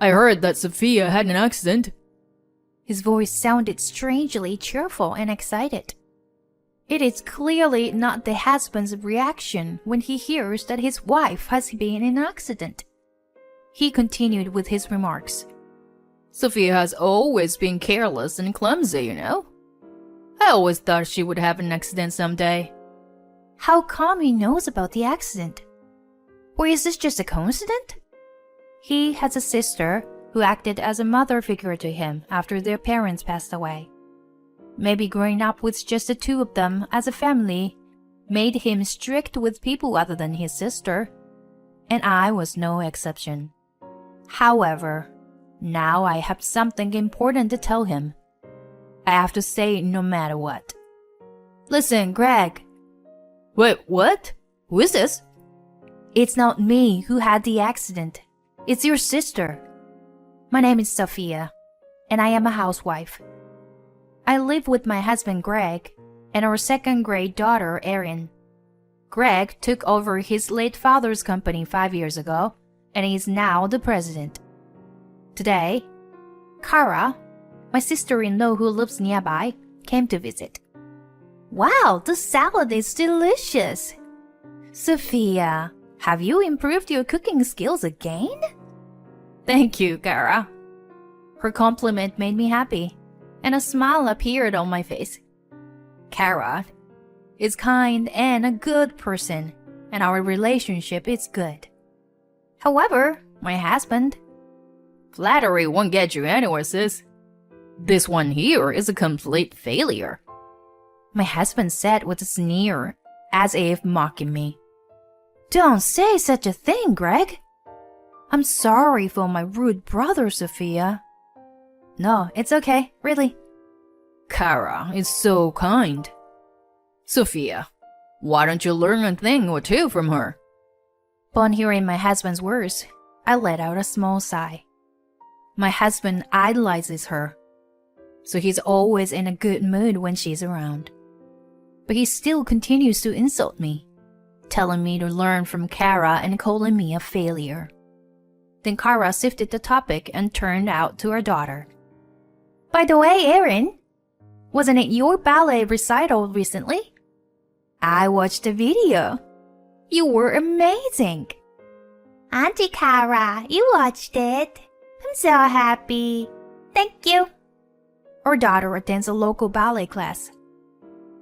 I heard that Sophia had an accident. His voice sounded strangely cheerful and excited. It is clearly not the husband's reaction when he hears that his wife has been in an accident. He continued with his remarks. Sophia has always been careless and clumsy, you know. I always thought she would have an accident someday. How come he knows about the accident? Or is this just a coincidence? He has a sister who acted as a mother figure to him after their parents passed away. Maybe growing up with just the two of them as a family made him strict with people other than his sister, and I was no exception. However, now I have something important to tell him. I have to say it no matter what. Listen, Greg. Wait, what? Who is this? It's not me who had the accident. It's your sister. My name is Sophia, and I am a housewife. I live with my husband Greg and our second-grade daughter Erin. Greg took over his late father's company 5 years ago, and he is now the president. Today, Kara, my sister-in-law who lives nearby, came to visit. Wow, the salad is delicious! Sophia, have you improved your cooking skills again? Thank you, Kara. Her compliment made me happy, and a smile appeared on my face. Kara is kind and a good person, and our relationship is good. However, my husband... Flattery won't get you anywhere, sis. This one here is a complete failure. My husband said with a sneer, as if mocking me. Don't say such a thing, Greg. I'm sorry for my rude brother, Sophia. No, it's okay, really. Kara is so kind. Sophia, why don't you learn a thing or two from her? Upon hearing my husband's words, I let out a small sigh. My husband idolizes her, so he's always in a good mood when she's around. But he still continues to insult me, telling me to learn from Kara and calling me a failure. Then Kara shifted the topic and turned out to her daughter. By the way, Erin, wasn't it your ballet recital recently? I watched the video. You were amazing. Auntie Kara, you watched it. I'm so happy. Thank you. Our daughter attends a local ballet class.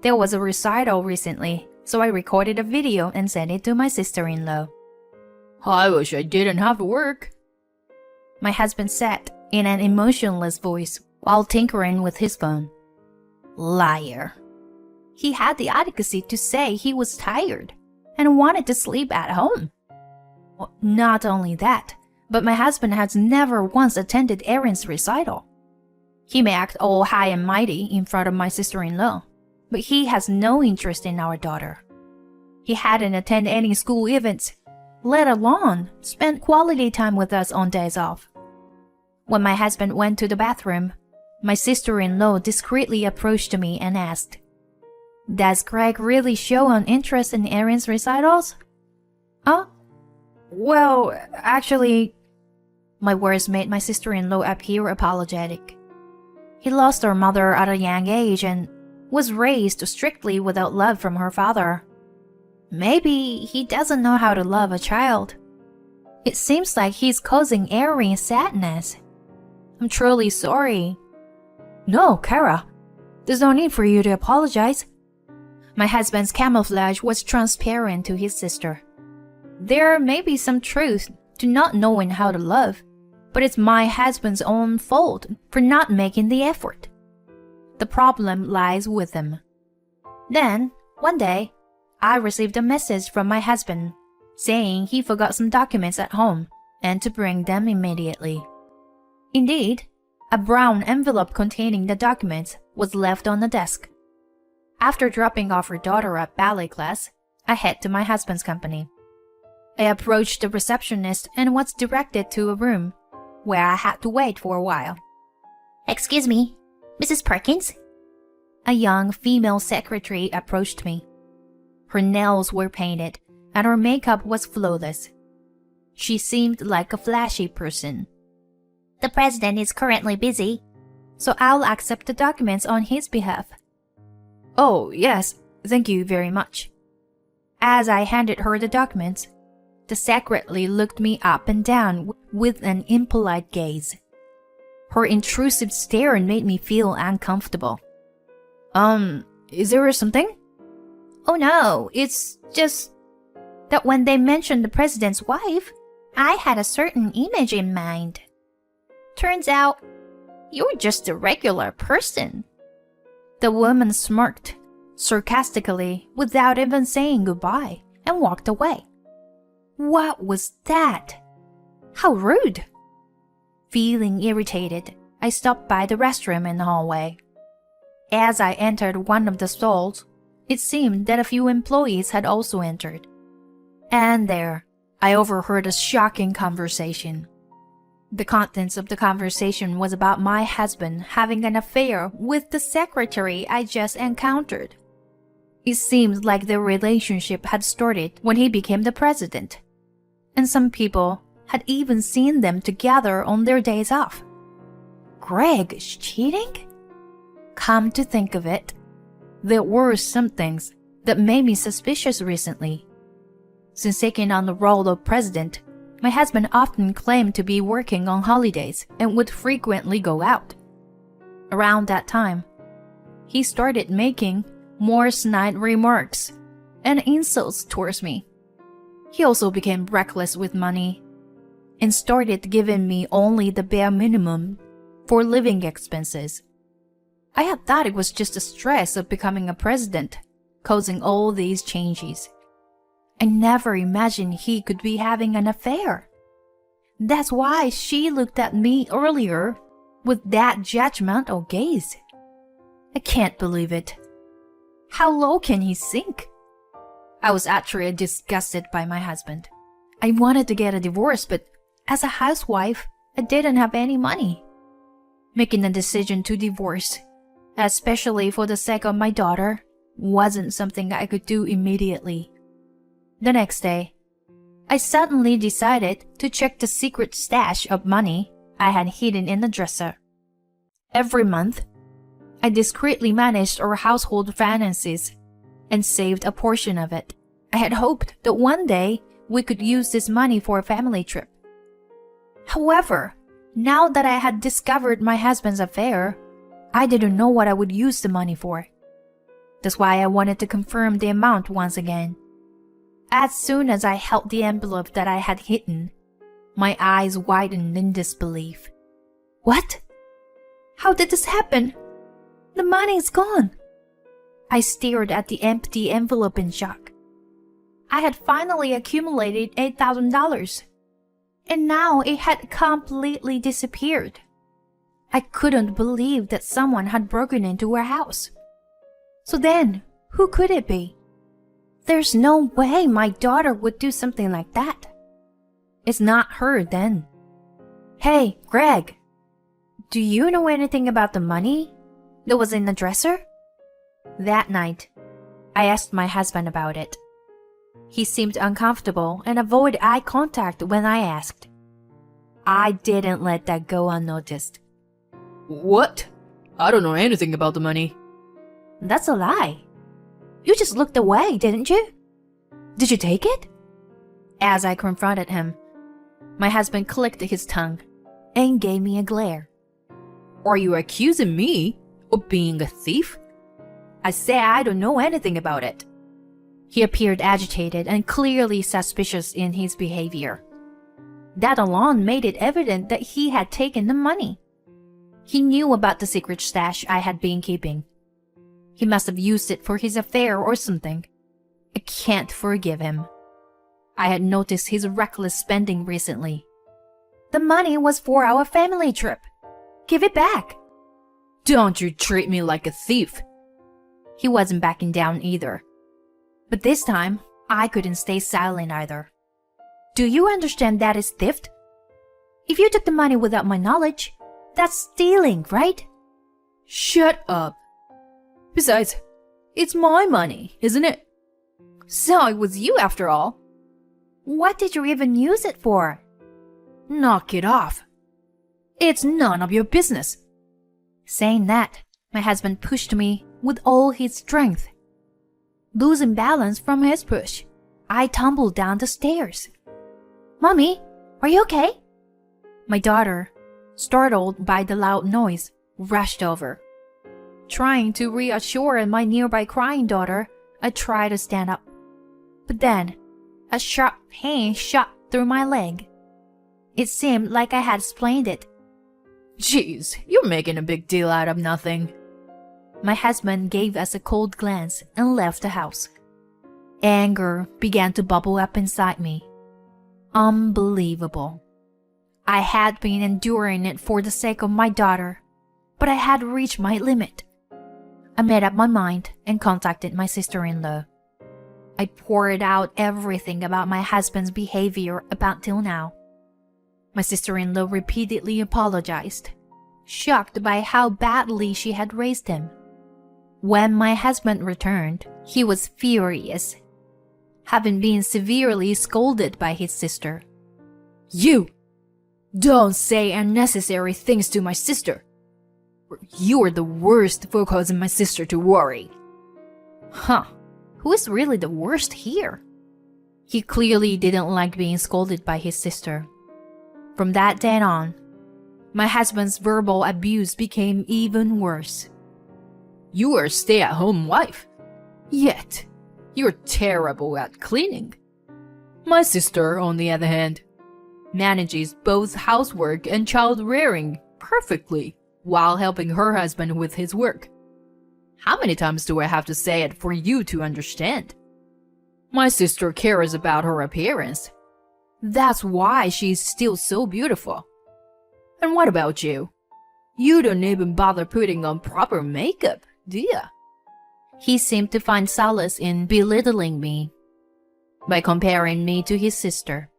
There was a recital recently, so I recorded a video and sent it to my sister-in-law. I wish I didn't have to work. My husband said in an emotionless voice while tinkering with his phone. Liar. He had the audacity to say he was tired and wanted to sleep at home. Well, not only that, but my husband has never once attended Erin's recital. He may act all high and mighty in front of my sister-in-law, but he has no interest in our daughter. He hadn't attended any school events, let alone spend quality time with us on days off. When my husband went to the bathroom, my sister-in-law discreetly approached me and asked, Does Greg really show an interest in Erin's recitals? Well, actually... My words made my sister-in-law appear apologetic. He lost her mother at a young age and was raised strictly without love from her father. Maybe he doesn't know how to love a child. It seems like he's causing Erin sadness. I'm truly sorry. No, Kara, there's no need for you to apologize. My husband's camouflage was transparent to his sister. There may be some truth to not knowing how to love, but it's my husband's own fault for not making the effort. The problem lies with him. Then, one day, I received a message from my husband saying he forgot some documents at home and to bring them immediately. Indeed, a brown envelope containing the documents was left on the desk. After dropping off her daughter at ballet class, I head to my husband's company. I approached the receptionist and was directed to a room where I had to wait for a while. Excuse me, Mrs. Perkins? A young female secretary approached me. Her nails were painted and her makeup was flawless. She seemed like a flashy person. The president is currently busy, so I'll accept the documents on his behalf. Oh, yes, thank you very much. As I handed her the documents, the secretary looked me up and down with an impolite gaze. Her intrusive stare made me feel uncomfortable. Is there something? Oh no, it's just that when they mentioned the president's wife, I had a certain image in mind. Turns out, you're just a regular person. The woman smirked sarcastically without even saying goodbye and walked away. What was that? How rude! Feeling irritated, I stopped by the restroom in the hallway. As I entered one of the stalls, it seemed that a few employees had also entered. And there, I overheard a shocking conversation. The contents of the conversation was about my husband having an affair with the secretary I just encountered. It seemed like their relationship had started when he became the president, and some people had even seen them together on their days off. Greg is cheating? Come to think of it, there were some things that made me suspicious recently. Since taking on the role of president, my husband often claimed to be working on holidays and would frequently go out. Around that time, he started making more snide remarks and insults towards me. He also became reckless with money and started giving me only the bare minimum for living expenses. I had thought it was just the stress of becoming a president causing all these changes. I never imagined he could be having an affair. That's why she looked at me earlier with that judgmental gaze. I can't believe it. How low can he sink? I was actually disgusted by my husband. I wanted to get a divorce, but as a housewife, I didn't have any money. Making a decision to divorce, especially for the sake of my daughter, wasn't something I could do immediately. The next day, I suddenly decided to check the secret stash of money I had hidden in the dresser. Every month, I discreetly managed our household finances and saved a portion of it. I had hoped that one day we could use this money for a family trip. However, now that I had discovered my husband's affair, I didn't know what I would use the money for. That's why I wanted to confirm the amount once again. As soon as I held the envelope that I had hidden, my eyes widened in disbelief. What? How did this happen? The money is gone. I stared at the empty envelope in shock. I had finally accumulated $8,000, and now it had completely disappeared. I couldn't believe that someone had broken into our house. So then, who could it be? There's no way my daughter would do something like that. It's not her then. Hey, Greg, do you know anything about the money that was in the dresser? That night, I asked my husband about it. He seemed uncomfortable and avoided eye contact when I asked. I didn't let that go unnoticed. What? I don't know anything about the money. That's a lie. You just looked away, didn't you? Did you take it? As I confronted him, my husband clicked his tongue and gave me a glare. Are you accusing me of being a thief? I say I don't know anything about it. He appeared agitated and clearly suspicious in his behavior. That alone made it evident that he had taken the money. He knew about the secret stash I had been keeping. He must have used it for his affair or something. I can't forgive him. I had noticed his reckless spending recently. The money was for our family trip. Give it back. Don't you treat me like a thief. He wasn't backing down either. But this time, I couldn't stay silent either. Do you understand that is theft? If you took the money without my knowledge, that's stealing, right? Shut up. Besides, it's my money, isn't it? So it was you after all. What did you even use it for? Knock it off. It's none of your business. Saying that, my husband pushed me with all his strength. Losing balance from his push, I tumbled down the stairs. Mommy, are you okay? My daughter, startled by the loud noise, rushed over. Trying to reassure my nearby crying daughter, I tried to stand up. But then, a sharp pain shot through my leg. It seemed like I had sprained it. Jeez, you're making a big deal out of nothing. My husband gave us a cold glance and left the house. Anger began to bubble up inside me. Unbelievable. I had been enduring it for the sake of my daughter, but I had reached my limit. I made up my mind and contacted my sister-in-law. I poured out everything about my husband's behavior up until now. My sister-in-law repeatedly apologized, shocked by how badly she had raised him. When my husband returned, he was furious, having been severely scolded by his sister. You! Don't say unnecessary things to my sister. You are the worst for causing my sister to worry. Huh. Who is really the worst here? He clearly didn't like being scolded by his sister. From that day on, my husband's verbal abuse became even worse. You are a stay-at-home wife. Yet, you're terrible at cleaning. My sister, on the other hand, manages both housework and child-rearing perfectly while helping her husband with his work. How many times do I have to say it for you to understand? My sister cares about her appearance. That's why she's still so beautiful. And what about you? You don't even bother putting on proper makeup, do you? He seemed to find solace in belittling me by comparing me to his sister.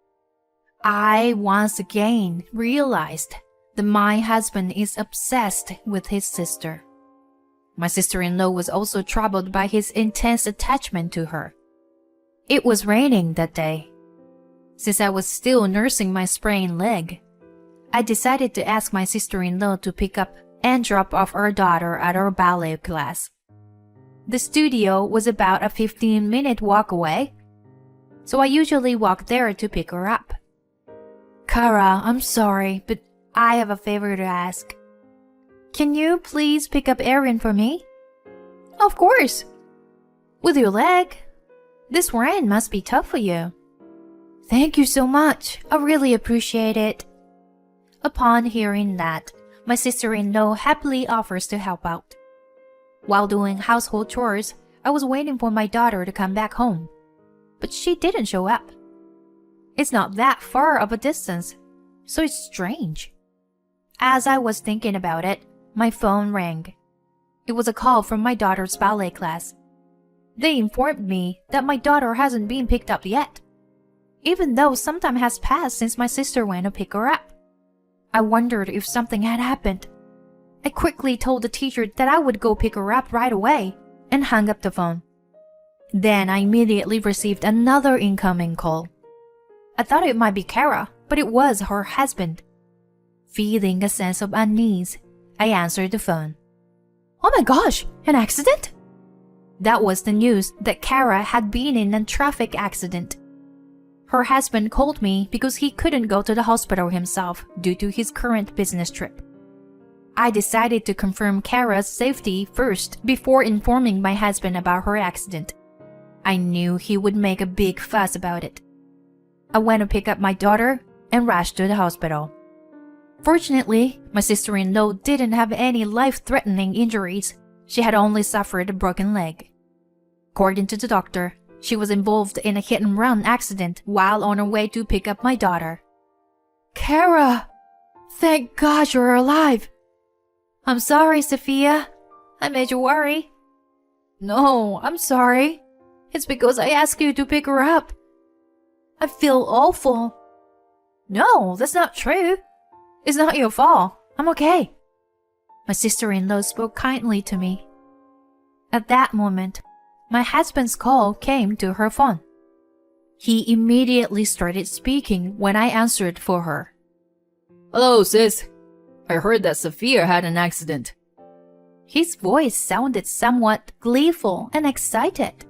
I once again realized that my husband is obsessed with his sister. My sister-in-law was also troubled by his intense attachment to her. It was raining that day. Since I was still nursing my sprained leg, I decided to ask my sister-in-law to pick up and drop off our daughter at our ballet class. The studio was about a 15-minute walk away, so I usually walk there to pick her up. Kara, I'm sorry, but I have a favor to ask. Can you please pick up Erin for me? Of course. With your leg? This rain must be tough for you. Thank you so much. I really appreciate it. Upon hearing that, my sister-in-law happily offers to help out. While doing household chores, I was waiting for my daughter to come back home, but she didn't show up. It's not that far of a distance, so it's strange. As I was thinking about it, my phone rang. It was a call from my daughter's ballet class. They informed me that my daughter hasn't been picked up yet, even though some time has passed since my sister went to pick her up. I wondered if something had happened. I quickly told the teacher that I would go pick her up right away and hung up the phone. Then I immediately received another incoming call. I thought it might be Kara, but it was her husband. Feeling a sense of unease, I answered the phone. Oh my gosh, an accident? That was the news that Kara had been in a traffic accident. Her husband called me because he couldn't go to the hospital himself due to his current business trip. I decided to confirm Kara's safety first before informing my husband about her accident. I knew he would make a big fuss about it. I went to pick up my daughter and rushed to the hospital. Fortunately, my sister-in-law didn't have any life-threatening injuries. She had only suffered a broken leg. According to the doctor, she was involved in a hit-and-run accident while on her way to pick up my daughter. Kara! Thank God you're alive! I'm sorry, Sophia. I made you worry. No, I'm sorry. It's because I asked you to pick her up. I feel awful. No, that's not true. It's not your fault. I'm okay. My sister-in-law spoke kindly to me. At that moment, my husband's call came to her phone. He immediately started speaking when I answered for her. Hello, sis. I heard that Sophia had an accident. His voice sounded somewhat gleeful and excited.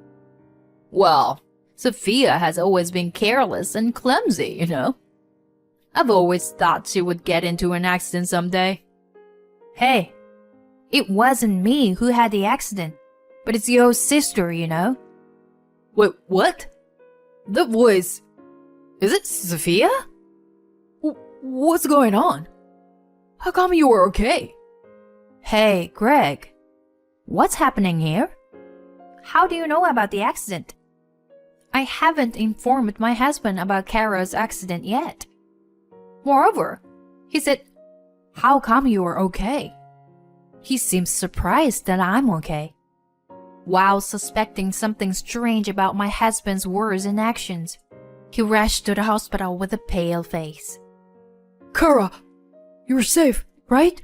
Well, Sophia has always been careless and clumsy, you know. I've always thought she would get into an accident someday. Hey, it wasn't me who had the accident, but it's your sister, you know. Wait, what? The voice... Is it Sophia? What's going on? How come you were okay? Hey, Greg. What's happening here? How do you know about the accident? I haven't informed my husband about Kara's accident yet. Moreover, he said, "How come you are okay?" He seems surprised that I'm okay, while suspecting something strange about my husband's words and actions. He rushed to the hospital with a pale face. Kara, you're safe, right?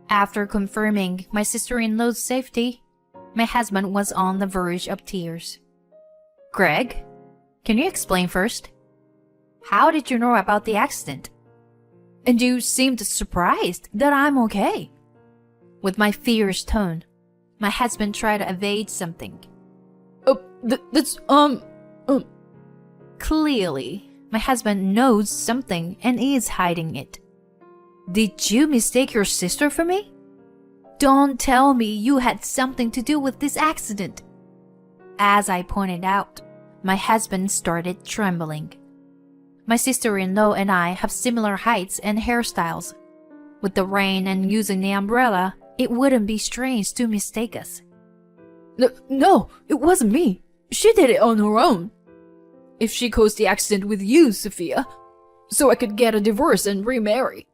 After confirming my sister-in-law's safety, my husband was on the verge of tears. Greg, can you explain first? How did you know about the accident? And you seemed surprised that I'm okay. With my fierce tone, my husband tried to evade something. That's, Clearly, my husband knows something and is hiding it. Did you mistake your sister for me? Don't tell me you had something to do with this accident. As I pointed out, my husband started trembling. My sister-in-law and I have similar heights and hairstyles. With the rain and using the umbrella, it wouldn't be strange to mistake us. No, it wasn't me. She did it on her own. If she caused the accident with you, Sophia, so I could get a divorce and remarry.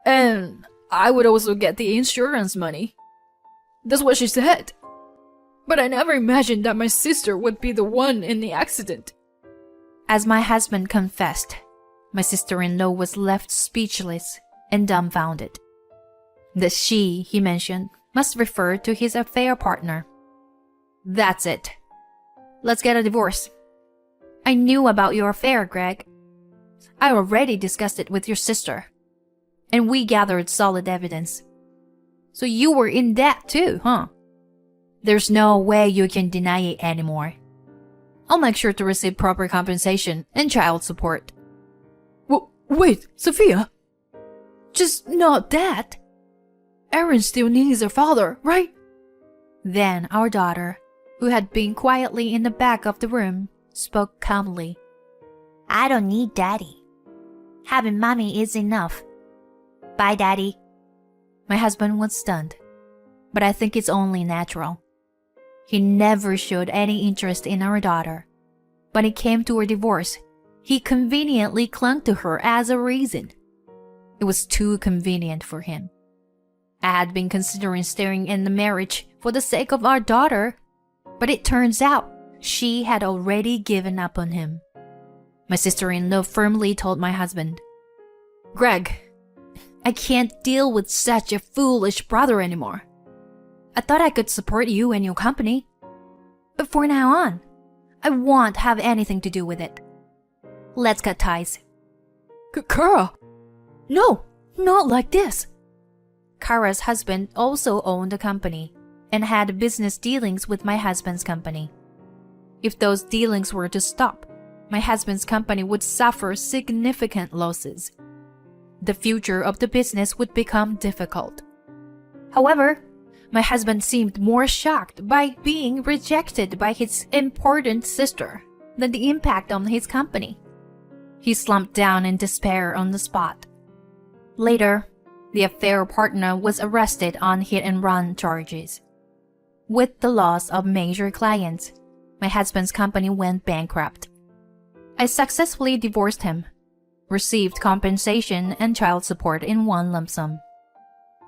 And I would also get the insurance money. That's what she said. But I never imagined that my sister would be the one in the accident. As my husband confessed, my sister-in-law was left speechless and dumbfounded. The she he mentioned must refer to his affair partner. That's it. Let's get a divorce. I knew about your affair, Greg. I already discussed it with your sister, and we gathered solid evidence. So you were in that too, huh? There's no way you can deny it anymore. I'll make sure to receive proper compensation and child support. Wait, Sophia? Just not that. Aaron still needs her father, right? Then our daughter, who had been quietly in the back of the room, spoke calmly. I don't need Daddy. Having Mommy is enough. Bye, Daddy. My husband was stunned, but I think it's only natural. He never showed any interest in our daughter. When it came to her divorce, he conveniently clung to her as a reason. It was too convenient for him. I had been considering staying in the marriage for the sake of our daughter, but it turns out she had already given up on him. My sister-in-law firmly told my husband, Greg, I can't deal with such a foolish brother anymore. I thought I could support you and your company. But for now on, I won't have anything to do with it. Let's cut ties. Kara! No, not like this. Kara's husband also owned a company and had business dealings with my husband's company. If those dealings were to stop, my husband's company would suffer significant losses. The future of the business would become difficult. However, my husband seemed more shocked by being rejected by his important sister than the impact on his company. He slumped down in despair on the spot. Later, the affair partner was arrested on hit-and-run charges. With the loss of major clients, my husband's company went bankrupt. I successfully divorced him, received compensation and child support in one lump sum.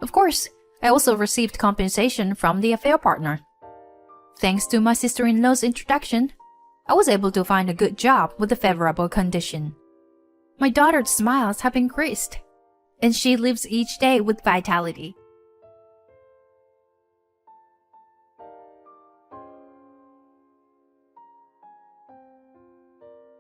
Of course, I also received compensation from the affair partner. Thanks to my sister-in-law's introduction, I was able to find a good job with a favorable condition. My daughter's smiles have increased, and she lives each day with vitality.